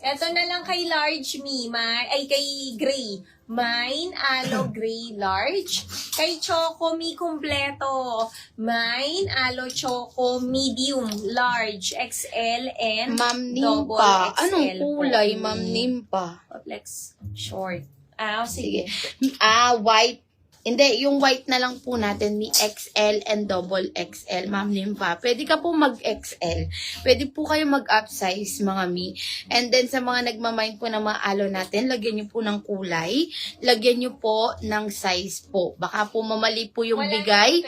Eto na lang kay large me, kay gray. Mine, aloe gray large. Kay choco me kumpleto. Mine, aloe choco medium large XL and Ma'am double Nimpa. XL. Anong kulay, po. Ma'am Nimpa? Flex short. Sige. White. Hindi, yung white na lang po natin, may XL and double XL, Ma'am Nimpa. Pwede ka po mag-XL. Pwede po kayo mag-upsize, mga mi. And then, sa mga nagmamind po ng mga alo natin, lagyan nyo po ng kulay. Lagyan nyo po ng size po. Baka po mamali po yung bigay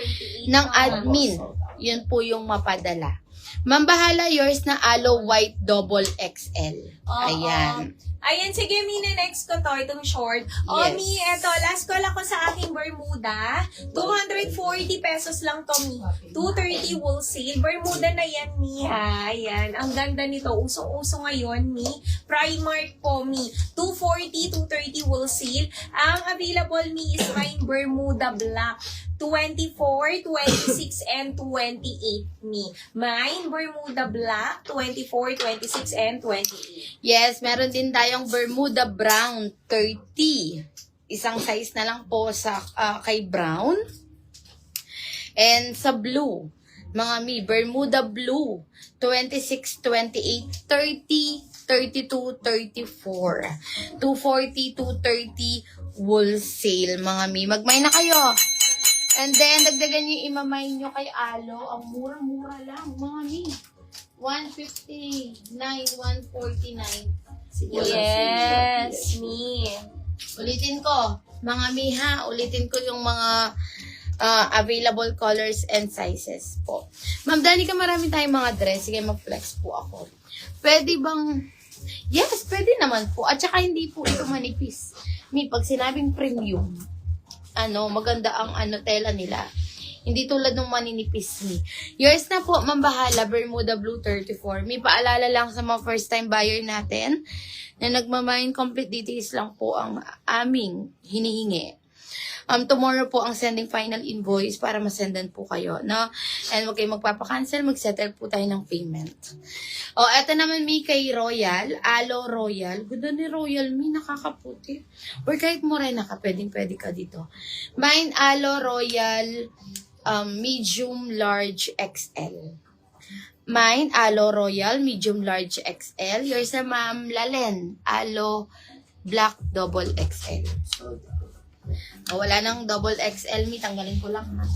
ng admin. Yun po yung mapadala. Ma'am, bahala yours na alo white double XL. Ayan. Ayan, sige, Mina, next ko to, itong short. Yes. Mi, eto, last call ako sa aking Bermuda. 240 pesos lang to, Mi. 230 wholesale. Bermuda na yan, Mi, ha? Ayan, ang ganda nito. Usong-uso ngayon, Mi. Primark po, Mi. 240, 230 wholesale. Ang available, Mi, is mine Bermuda Black. 24, 26, and 28, Mi. Mine, Bermuda Black, 24, 26, and 28. Yes, meron din tayong Bermuda Brown 30. Isang size na lang po sa kay Brown. And sa blue, mga mi, Bermuda Blue 26, 28, 30, 32, 34. 240, 230 wholesale, mga mi. Magmay na kayo. And then, dagdagan nyo yung imamay nyo kay Alo. Ang mura-mura lang, mga mi. 159, 149. Yes, Mi. Ulitin ko, mga mi ha. Ulitin ko yung mga available colors and sizes po. Ma'am Danica, marami tayong mga dress. Sige, mag-flex po ako. Pwede bang... Yes, pwede naman po. At saka hindi po ito manipis. Mi, pag sinabing premium, maganda ang tela nila. Hindi tulad ng maninipis ni. Yours na po, mambahala, Bermuda Blue 34. May paalala lang sa mga first time buyer natin na nagmamain complete details lang po ang aming hinihingi. Tomorrow po ang sending final invoice para masendan po kayo, no? And huwag kayo magpapakancel, mag-settle po tayo ng payment. Eto naman may kay Royal, Alo Royal. Ganda ni Royal, may nakakaputi. Or kahit morena ka, pwede ka dito. Mine, Alo Royal, medium large XL. Mine, Alo Royal, medium large XL. Yours na Ma'am Lalen, Alo Black double XL. Wala nang double XL, mi. Tanggalin ko lang, ha.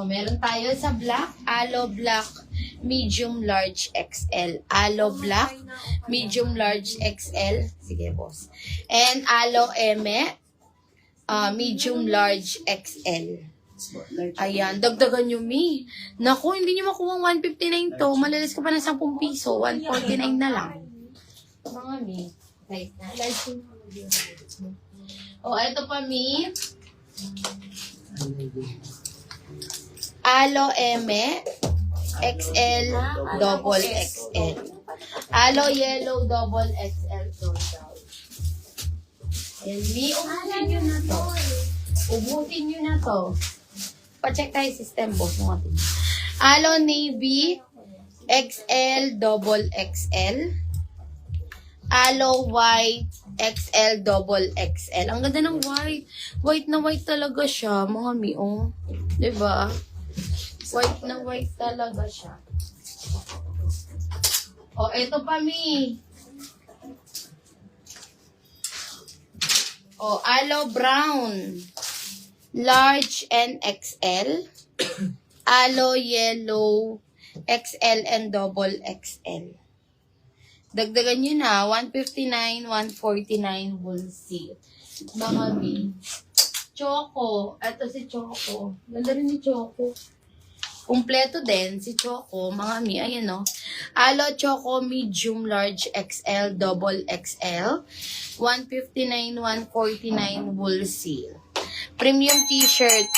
Meron tayo sa black. Alo Black, medium large XL. Alo Black, medium large XL. Sige, boss. And Alo Eme, medium large XL. Ayan, dagdagan nyo, mi. Naku, hindi nyo makuha 159 to. Malalas ka pa ng 10 piso. 149 na lang. Mga mi. Right na. Ito pa, mi. Alo Eme, XL, double XL. Alo Yellow, double XL. And mi, ubutin nyo na to. Ubutin nyo na to. Pa-check tayo system, boss. Alo Navy, XL, double XL. Alo White, XL, double XL. Ang ganda ng white. White na white talaga siya, mga mi, Diba? White na white talaga siya. Ito pa, mi. Alo Brown, large and XL. Alo Yellow, XL and double XL. Dagdagan nyo na, 159, 149 wholesale. Mga mi. Choco. Ito si Choco. Ganda rin ni Choco. Kumpleto din si Choco. Mga mi, ayan Alo Choco medium large XL, double XL. 159, 149 wholesale. Premium t-shirt.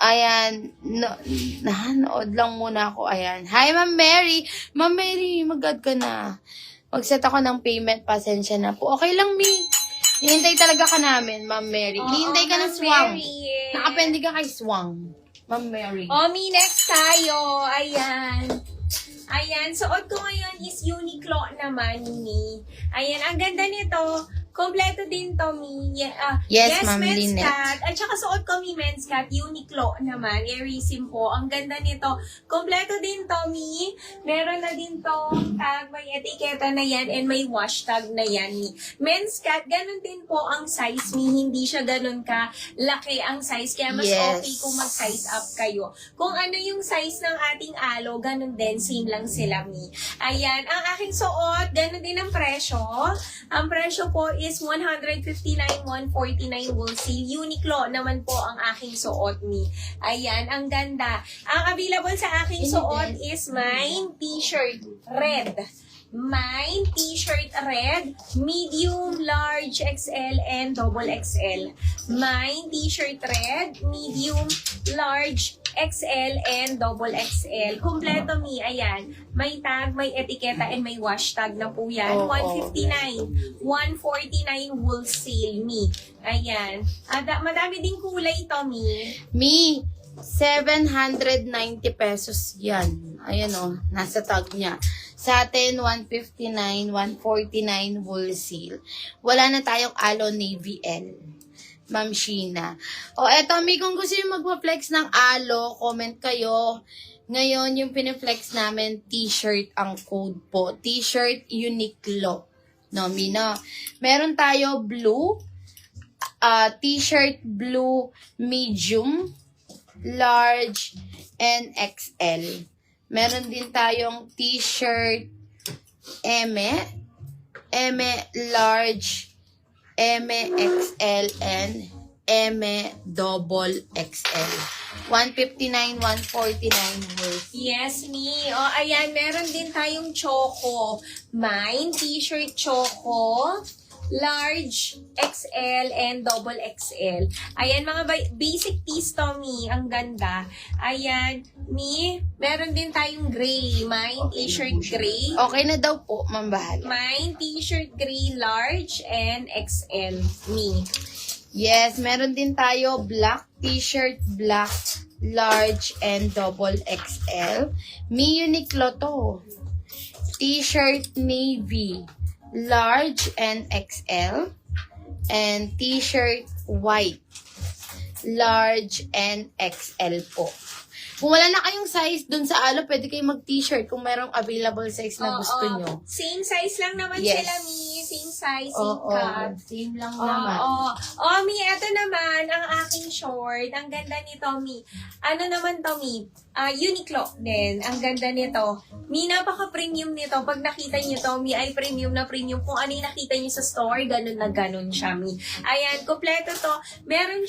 Ayan. Nanood lang muna ako. Ayan. Hi, Ma'am Mary. Ma'am Mary, mag-add ka na. Mag-set ako ng payment. Pasensya na po. Okay lang, mi. Hihintay talaga ka namin, Ma'am Mary. Hihintay ka ng swang. Nakapende ka kay swang. Ma'am Mary. Mi, next tayo. Ayan. Ayan, suot ko ngayon is Uniqlo naman, Mi. Ayan, ang ganda nito. Kompleto din to, Mi. Yes, Ma'am men's Lynette. cut. At saka suot ko, Mi, men's cut. Uniqlo naman. Airism po. Ang ganda nito. Kompleto din to, Mi. Meron na din to tag. May etiketa na yan and may wash tag na yan, Mi. Men's cut, ganun din po ang size, Mi. Hindi siya ganun ka laki ang size. Kaya mas Yes. okay kung mag-size up kayo. Kung ano yung size ng ating alo, ganun din. Same lang sila, Mi. Ayan. Ang aking suot, ganun din ang presyo. Ang presyo po is 159, 149 wholesale. Uniqlo naman po ang aking suot, Mi. Ayan, ang ganda. Ang available sa aking suot is mine t-shirt red. Mine t-shirt red, medium, large, XL, and double XL. Mine t-shirt red, medium, large, XL, and double XL. Kompleto, Mi. Ayan. May tag, may etiketa, and may wash tag na po yan. Oo. 159, 149 wholesale, Mi. Ayan. Madami ding kulay ito, Mi. Mi, 790 pesos yan. Ayan o, nasa tag niya. Sa atin, 159, 149 wholesale. Wala na tayong alo navy L. Ma'am Sheena. O eto, Mi, kung gusto nyo magpa-flex ng alo, comment kayo. Ngayon, yung piniflex namin, t-shirt ang code po. T-shirt Uniqlo. No, Mi, no? Meron tayo blue, t-shirt blue medium, large, and XL. Meron din tayong t-shirt M, large, M XL, and M double XL. 159, 149 worth. Yes, Mi. O, ayan, meron din tayong choco. Mine, t-shirt choco, large, XL, and double XL. Ayan, mga basic tees to, Mi. Ang ganda. Ayan, Mi, meron din tayong gray. Mine, t-shirt gray. Okay na daw po, Ma'am Bahala. Mine, t-shirt gray, large, and XL. Mi. Yes, meron din tayo black t-shirt, black, large, and double XL. Mi Uniqlo to. T-shirt navy, large and XL. And t-shirt white, large and XL po. Kung wala na kayong size dun sa alo, pwede kayo mag-t-shirt kung merong available size na gusto nyo. Same size lang naman Yes. sila, Mi. Same size, same cut. Same lang Oo, naman. oo. Mi, eto naman, ang aking short. Ang ganda nito, Mi. Ano naman to, Mi? Uniqlo din. Ang ganda nito. Mi, napaka-premium nito. Pag nakita niyo to, Mi, ay premium na premium. Kung ano yung nakita niyo sa store, ganun na ganun siya, Mi. Ayan, kompleto to. Meron